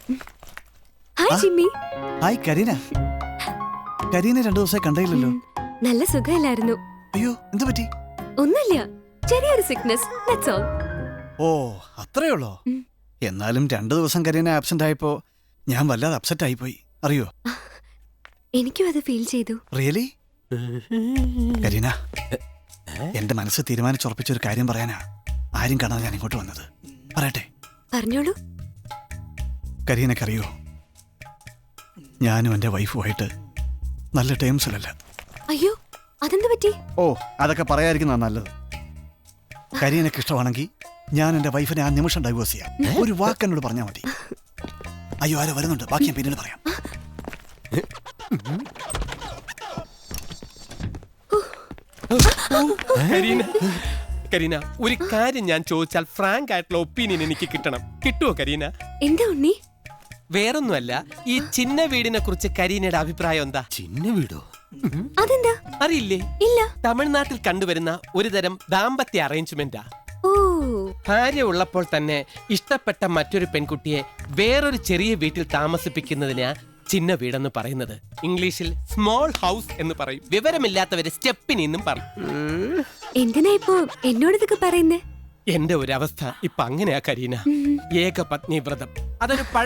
Hi Jimmy. Hi Kareena. കരീനെ 2 ദിവസമായി കണ്ടില്ലല്ലോ. നല്ല സുഖമില്ലായിരുന്നു. അയ്യോ, എന്ത് പറ്റി? ഒന്നുമില്ല, ചെറിയൊരു സിക്നസ്, ദാറ്റ്സ് ഓൾ. ഓ, അത്രേ ഉള്ളോ? എന്നാലും 2 ദിവസം കരീന ആബ്സെന്റ് ആയപ്പോ ഞാൻ വല്ലാതെ അപ്സെറ്റ് ആയിപ്പോയി, അറിയോ? എനിക്കും അത് ഫീൽ ചെയ്തു. റിയലി? കരീന, എന്റെ മനസ്സ് തീരുമാനിച്ചുറപ്പിച്ചൊരു കാര്യം പറയാനാ ആരും കാണാതെ ഞാൻ ഇങ്ങോട്ട് വന്നത്. പറയട്ടെ? പറഞ്ഞോളൂ. കരീനക്കറിയോ, ഞാനും എന്റെ വൈഫുമായിട്ട് നല്ല ടേംസിലല്ല. അയ്യോ, അതെന്ത് പറ്റി? ഓ, അതൊക്കെ പറയാതിരിക്കുന്നതാ നല്ലത്. കരീനക്ക് ഇഷ്ടമാണെങ്കിൽ ഞാൻ എന്റെ വൈഫിനെ ആ നിമിഷം ഡൈവേഴ്സ് ചെയ്യാം. ഒരു വാക്ക് എന്നോട് പറഞ്ഞാൽ മതി. അയ്യോ, ആരോ വരുന്നുണ്ട്, ബാക്കി ഞാൻ പിന്നീട് പറയാം. കരീന, ഒരു കാര്യം ഞാൻ ചോദിച്ചാൽ ഫ്രാങ്ക് ആയിട്ടുള്ള ഒപ്പീനിയൻ എനിക്ക് കിട്ടണം. കിട്ടുമോ കരീന? എന്താ ഉണ്ണി? വേറൊന്നുമല്ല, ഈ ചിന്ന വീടിനെ കുറിച്ച് കരീനയുടെ അഭിപ്രായം എന്താ? ചിന്ന വീടോ? അതെന്താ? അറിയില്ലേ? ഇല്ല. തമിഴ്നാട്ടിൽ കണ്ടുവരുന്ന ഒരു തരം ദാമ്പത്യ അറേഞ്ച്മെന്റാ. ഓ, ഭാര്യ ഉള്ളപ്പോൾ തന്നെ ഇഷ്ടപ്പെട്ട മറ്റൊരു പെൺകുട്ടിയെ വേറൊരു ചെറിയ വീട്ടിൽ താമസിപ്പിക്കുന്നതിനാ ചിന്ന വീടെന്ന് പറയുന്നത്. ഇംഗ്ലീഷിൽ സ്മോൾ ഹൗസ് എന്ന് പറയും. വിവരമില്ലാത്തവര് സ്റ്റെപ്പിനി എന്നും പറയും. എന്തിനാ ഇപ്പോ എന്നോട് ഇതൊക്കെ പറയുന്നേ? എന്റെ ഒരു അവസ്ഥ ഇപ്പൊ അങ്ങനെയാ കരീന. ഏക പത്നി വ്രതം, അതൊരു പഴ